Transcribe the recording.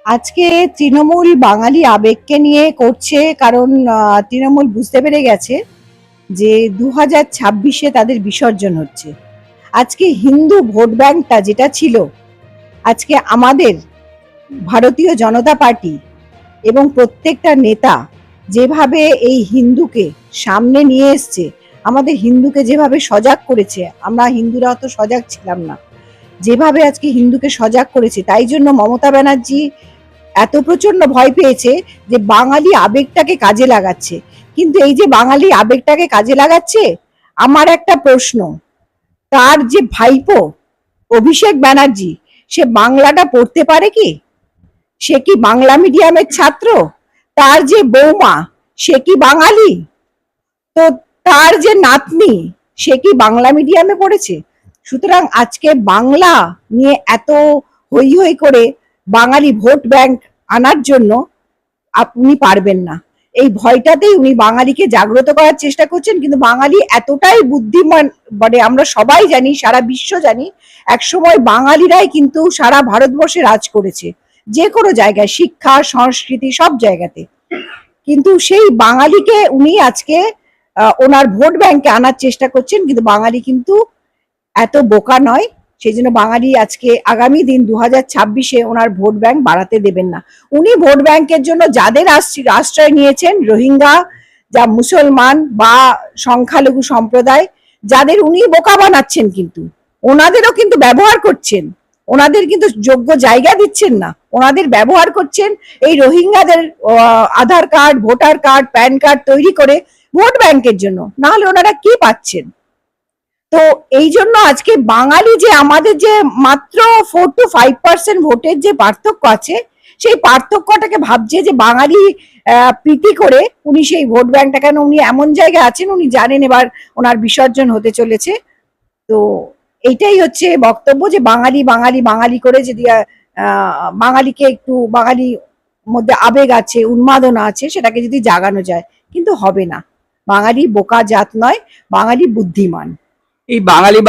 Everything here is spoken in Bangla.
আজকে তৃণমূল বাঙালি আবেগকে নিয়ে করছে, কারণ তৃণমূল বুঝতে পেরে গেছে যে 2026-এ তাদের বিসর্জন হচ্ছে। আজকে হিন্দু ভোট ব্যাংকটা যেটা ছিল, আজকে আমাদের ভারতীয় জনতা পার্টি এবং প্রত্যেকটা নেতা যেভাবে এই হিন্দুকে সামনে নিয়ে এসছে, আমাদের হিন্দুকে যেভাবে সজাগ করেছে, আমরা হিন্দুরা অত সজাগ ছিলাম না, যেভাবে আজকে হিন্দুকে সজাগ করেছে, তাই জন্য মমতা ব্যানার্জি এত প্রচন্ড ভয় পেয়েছে যে বাঙালি আবেগটাকে কাজে লাগাচ্ছে। কিন্তু এই যে বাঙালি আবেগটাকে কাজে লাগাচ্ছে, আমার একটা প্রশ্ন, তার যে ভাইপো অভিষেক ব্যানার্জি, সে বাংলাটা পড়তে পারে কি? সে কি বাংলা মিডিয়ামের ছাত্র? তার যে বৌমা, সে কি বাঙালি? তো তার যে নাতনি, সে কি বাংলা মিডিয়ামে পড়েছে? সুতরাং আজকে বাংলা নিয়ে এত হই হই করে বাঙালি ভোট ব্যাংক আনার জন্য আপনি পারবেন না। এই ভয়টাতেই উনি বাঙালিকে জাগ্রত করার চেষ্টা করছেন, কিন্তু বাঙালি এতটাই বুদ্ধিমান, মানে আমরা সবাই জানি, সারা বিশ্ব জানি, একসময় বাঙালিরাই কিন্তু সারা ভারতবর্ষে রাজ করেছে, যে কোনো জায়গায়, শিক্ষা সংস্কৃতি সব জায়গাতে। কিন্তু সেই বাঙালিকে উনি আজকে ওনার ভোট ব্যাংকে আনার চেষ্টা করছেন, কিন্তু বাঙালি কিন্তু এত বোকা নয়। সেই জন্য বাঙালি আজকে আগামী দিন 2026-এ ওনার ভোট ব্যাংক বাড়াতে দেবেন না। উনি ভোট ব্যাংকের জন্য যাদের আশ্রয় নিয়েছেন, রোহিঙ্গা, যা মুসলমান বা সংখ্যালঘু সম্প্রদায়, যাদের উনি বোকা বানাচ্ছেন, কিন্তু ওনাদেরও কিন্তু ব্যবহার করছেন, ওনাদের কিন্তু যোগ্য জায়গা দিচ্ছেন না, ওনাদের ব্যবহার করছেন এই রোহিঙ্গাদের Aadhaar card, voter card, PAN card তৈরি করে ভোট ব্যাংকের জন্য। না হলে ওনারা কি পাচ্ছেন? তো এই জন্য আজকে বাঙালি যে আমাদের যে মাত্র 4 to 5% ভোটের যে পার্থক্য আছে, সেই পার্থক্যটাকে ভাবছে যে বাঙালি প্রীতি করে উনি সেই ভোট ব্যাংকটা, কেন উনি এমন জায়গায় আছেন, উনি জানেন এবার ওনার বিসর্জন হতে চলেছে। তো এইটাই হচ্ছে বক্তব্য, যে বাঙালি বাঙালি বাঙালি করে যদি বাঙালিকে একটু, বাঙালি মধ্যে আবেগ আছে, উন্মাদনা আছে, সেটাকে যদি জাগানো যায়, কিন্তু হবে না। বাঙালি বোকা জাত নয়, বাঙালি বুদ্ধিমান। এই বাঙালি